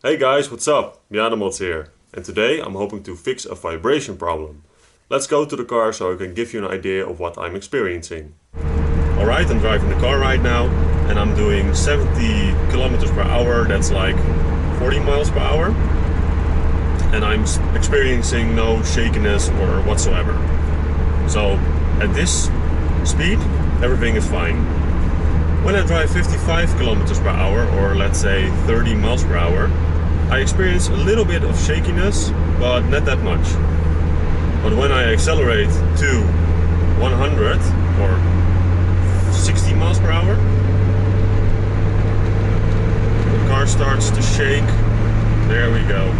Hey guys, what's up? MiataMods here, and today I'm hoping to fix a vibration problem. Let's go to the car so I can give you an idea of what I'm experiencing. Alright, I'm driving the car right now and I'm doing 70 kilometers per hour, that's like 40 miles per hour. And I'm experiencing no shakiness or whatsoever. So at this speed, everything is fine. When I drive 55 kilometers per hour, or let's say 30 miles per hour, I experience a little bit of shakiness, but not that much. But when I accelerate to 100 or 60 miles per hour, the car starts to shake. There we go.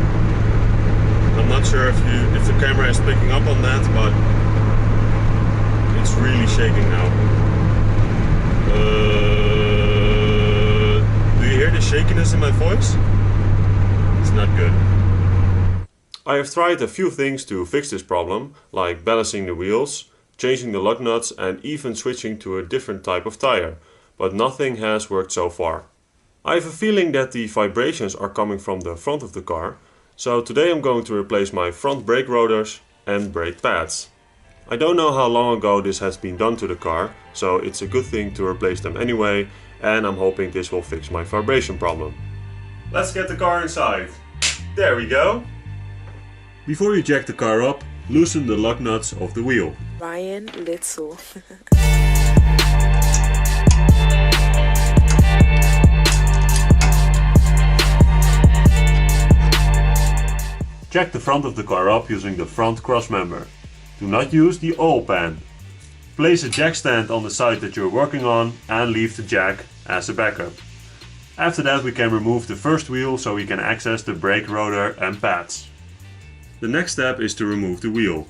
I'm not sure if the camera is picking up on that, but it's really shaking now. Do you hear the shakiness in my voice? It's not good. I have tried a few things to fix this problem, like balancing the wheels, changing the lug nuts and even switching to a different type of tire, but nothing has worked so far. I have a feeling that the vibrations are coming from the front of the car, so today I'm going to replace my front brake rotors and brake pads. I don't know how long ago this has been done to the car, so it's a good thing to replace them anyway, and I'm hoping this will fix my vibration problem. Let's get the car inside. There we go. Before you jack the car up, loosen the lug nuts of the wheel. Ryan Little. Jack the front of the car up using the front cross member. Do not use the oil pan. Place a jack stand on the side that you're working on and leave the jack as a backup. After that we can remove the first wheel so we can access the brake rotor and pads. The next step is to remove the wheel.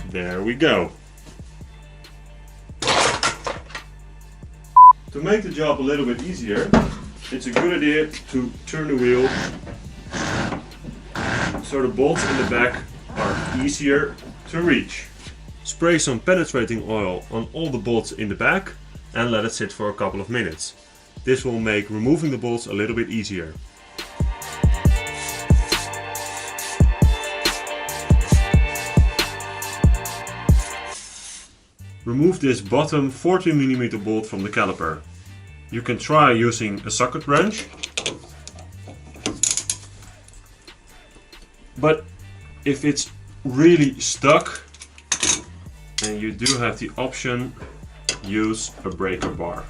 There we go. To make the job a little bit easier, it's a good idea to turn the wheel so the bolts in the back are easier to reach. Spray some penetrating oil on all the bolts in the back and let it sit for a couple of minutes. This will make removing the bolts a little bit easier. Remove this bottom 14mm bolt from the caliper. You can try using a socket wrench, but if it's really stuck, then you do have the option use a breaker bar.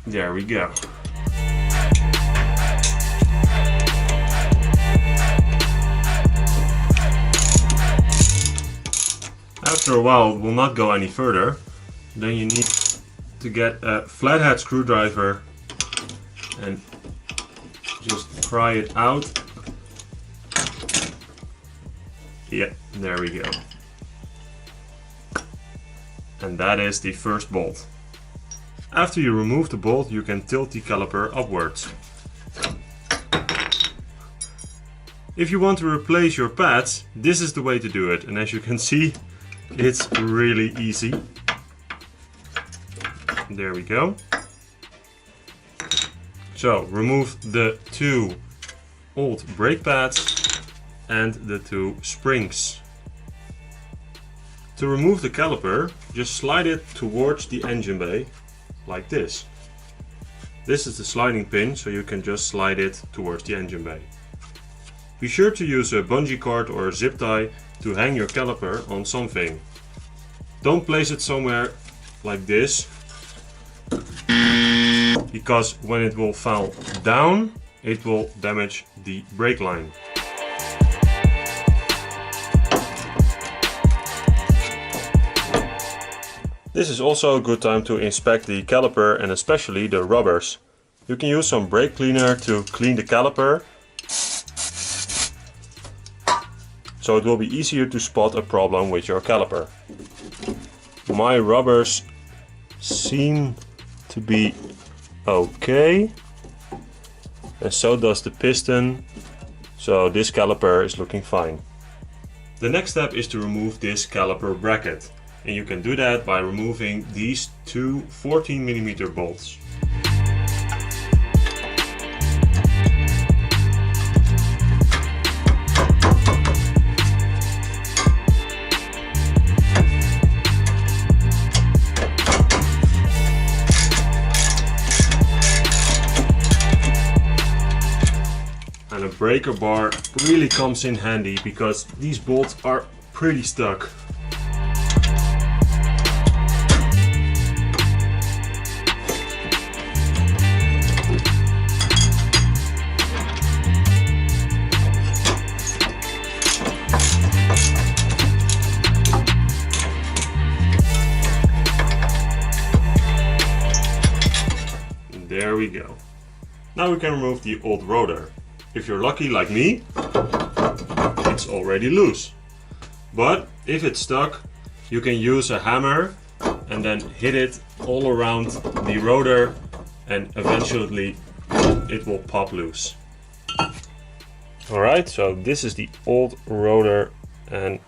There we go. After a while it will not go any further, then you need to get a flathead screwdriver and just pry it out. Yeah, there we go. And that is the first bolt. After you remove the bolt, you can tilt the caliper upwards. If you want to replace your pads, this is the way to do it, and as you can see, it's really easy. There we go. So remove the two old brake pads and the two springs. To remove the caliper, just slide it towards the engine bay like this. This is the sliding pin, so you can just slide it towards the engine bay. Be sure to use a bungee cord or a zip tie to hang your caliper on something. Don't place it somewhere like this, because when it will fall down, it will damage the brake line. This is also a good time to inspect the caliper and especially the rubbers. You can use some brake cleaner to clean the caliper, so it will be easier to spot a problem with your caliper. My rubbers seem to be okay, and so does the piston, so this caliper is looking fine. The next step is to remove this caliper bracket. And you can do that by removing these two 14mm bolts. And a breaker bar really comes in handy because these bolts are pretty stuck. And there we go. Now we can remove the old rotor. If you're lucky like me, it's already loose. But if it's stuck, you can use a hammer and then hit it all around the rotor and eventually it will pop loose. Alright, so this is the old rotor and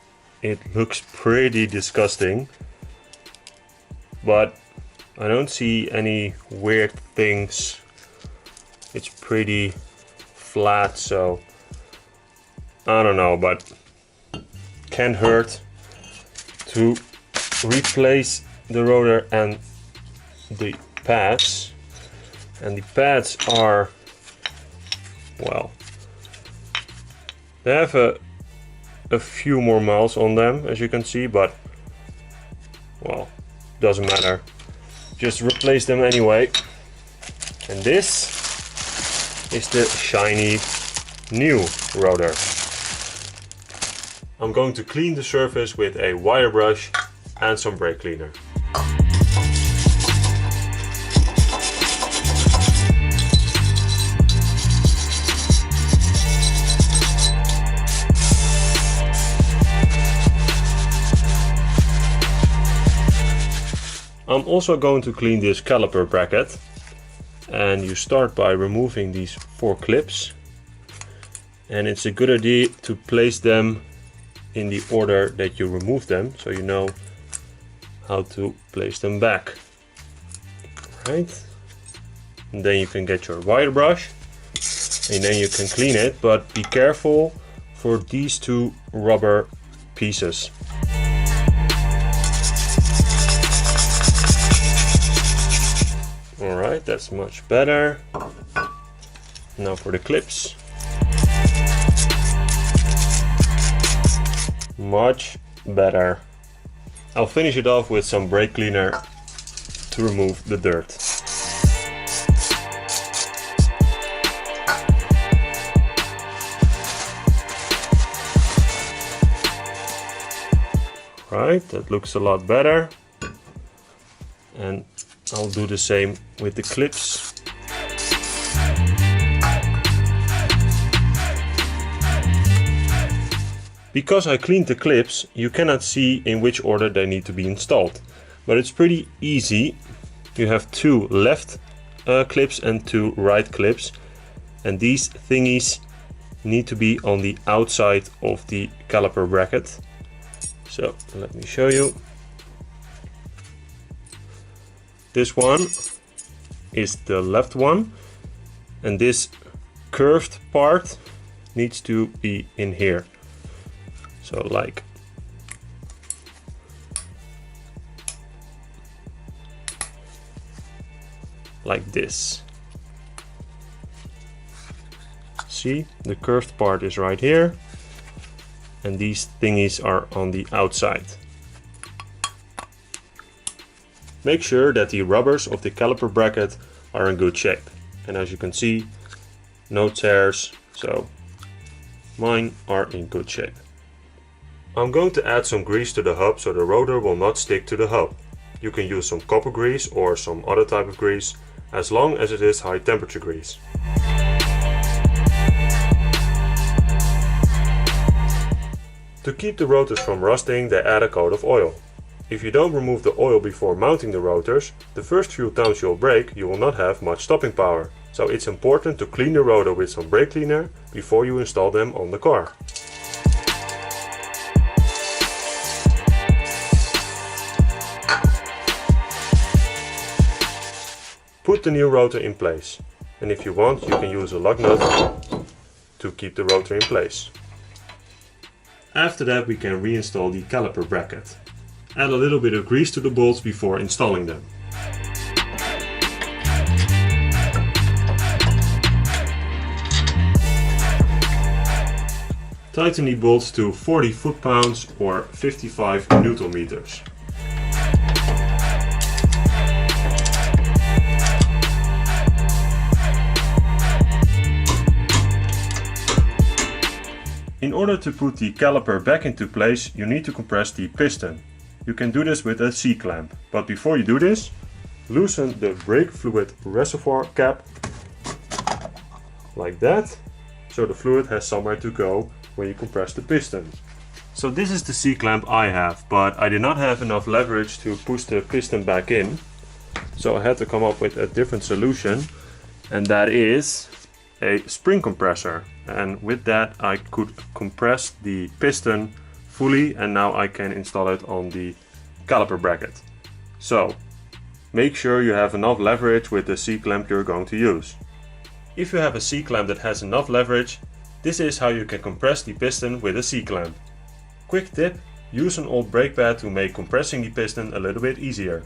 it looks pretty disgusting. But I don't see any weird things. It's pretty flat, so I don't know, but can't hurt to replace the rotor and the pads. And the pads are, well, they have a few more miles on them, as you can see, but well, doesn't matter, just replace them anyway. And this is the shiny new rotor. I'm going to clean the surface with a wire brush and some brake cleaner. I'm also going to clean this caliper bracket. And you start by removing these 4 clips, and it's a good idea to place them in the order that you remove them, so you know how to place them back. Right, and then you can get your wire brush and then you can clean it, but be careful for these 2 rubber pieces. Alright, that's much better. Now for the clips. Much better. I'll finish it off with some brake cleaner to remove the dirt. Right, that looks a lot better. And I'll do the same with the clips. Because I cleaned the clips, you cannot see in which order they need to be installed. But it's pretty easy. You have 2 left clips and 2 right clips. And these thingies need to be on the outside of the caliper bracket. So let me show you. This one is the left one, and this curved part needs to be in here. So like this. See, the curved part is right here, and these thingies are on the outside. Make sure that the rubbers of the caliper bracket are in good shape. And as you can see, no tears, so mine are in good shape. I'm going to add some grease to the hub so the rotor will not stick to the hub. You can use some copper grease or some other type of grease, as long as it is high temperature grease. To keep the rotors from rusting, they add a coat of oil. If you don't remove the oil before mounting the rotors, the first few times you'll brake, you will not have much stopping power. So it's important to clean the rotor with some brake cleaner before you install them on the car. Put the new rotor in place, and if you want you can use a lug nut to keep the rotor in place. After that we can reinstall the caliper bracket. Add a little bit of grease to the bolts before installing them. Tighten the bolts to 40 foot-pounds or 55 Newton meters. In order to put the caliper back into place, you need to compress the piston. You can do this with a C-clamp, but before you do this, loosen the brake fluid reservoir cap like that, so the fluid has somewhere to go when you compress the piston. So this is the C-clamp I have, but I did not have enough leverage to push the piston back in, so I had to come up with a different solution, and that is a spring compressor. And with that I could compress the piston fully, and now I can install it on the caliper bracket. So make sure you have enough leverage with the C-clamp you're going to use. If you have a C-clamp that has enough leverage, this is how you can compress the piston with a C-clamp. Quick tip, use an old brake pad to make compressing the piston a little bit easier.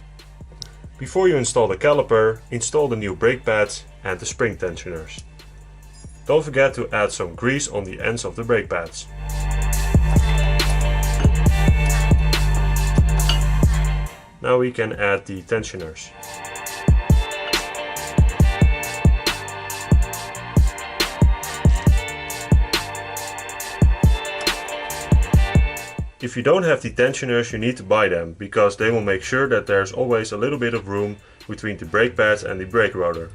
Before you install the caliper, install the new brake pads and the spring tensioners. Don't forget to add some grease on the ends of the brake pads. Now we can add the tensioners. If you don't have the tensioners, you need to buy them, because they will make sure that there's always a little bit of room between the brake pads and the brake rotor.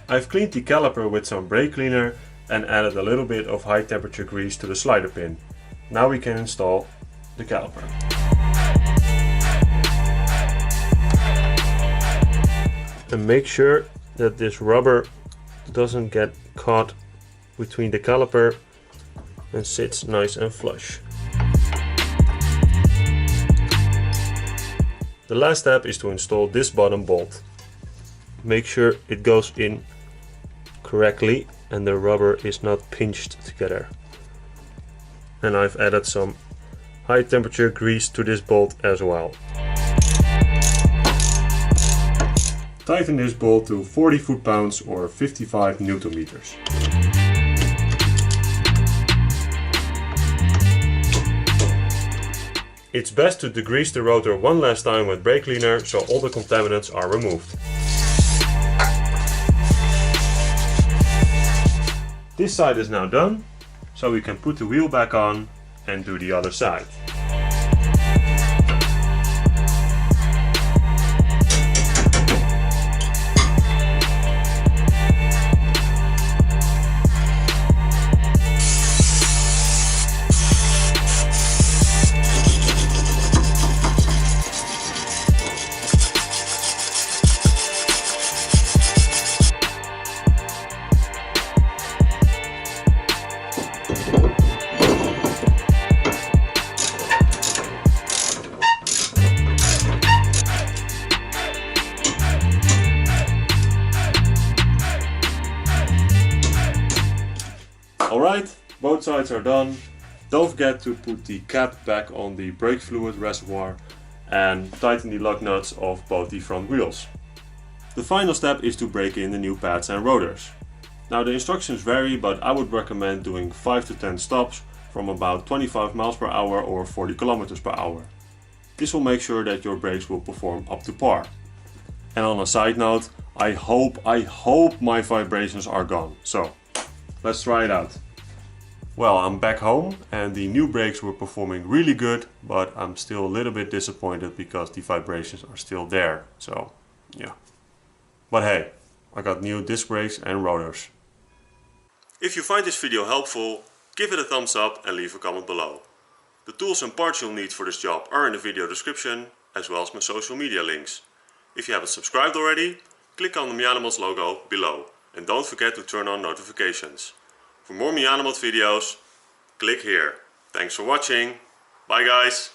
I've cleaned the caliper with some brake cleaner and added a little bit of high temperature grease to the slider pin. Now we can install the caliper. And make sure that this rubber doesn't get caught between the caliper and sits nice and flush. The last step is to install this bottom bolt. Make sure it goes in correctly and the rubber is not pinched together. And I've added some high temperature grease to this bolt as well. Tighten this bolt to 40 foot-pounds or 55 Newton meters. It's best to degrease the rotor one last time with brake cleaner so all the contaminants are removed. This side is now done, so we can put the wheel back on and do the other side. Alright, both sides are done. Don't forget to put the cap back on the brake fluid reservoir and tighten the lug nuts of both the front wheels. The final step is to break in the new pads and rotors. Now the instructions vary, but I would recommend doing 5 to 10 stops from about 25 miles per hour or 40 kilometers per hour. This will make sure that your brakes will perform up to par. And on a side note, I hope my vibrations are gone. So let's try it out. Well, I'm back home and the new brakes were performing really good, but I'm still a little bit disappointed because the vibrations are still there. So yeah. But hey, I got new disc brakes and rotors. If you find this video helpful, give it a thumbs up and leave a comment below. The tools and parts you'll need for this job are in the video description, as well as my social media links. If you haven't subscribed already, click on the MiataMods logo below and don't forget to turn on notifications. For more MiataMods videos, click here. Thanks for watching. Bye guys!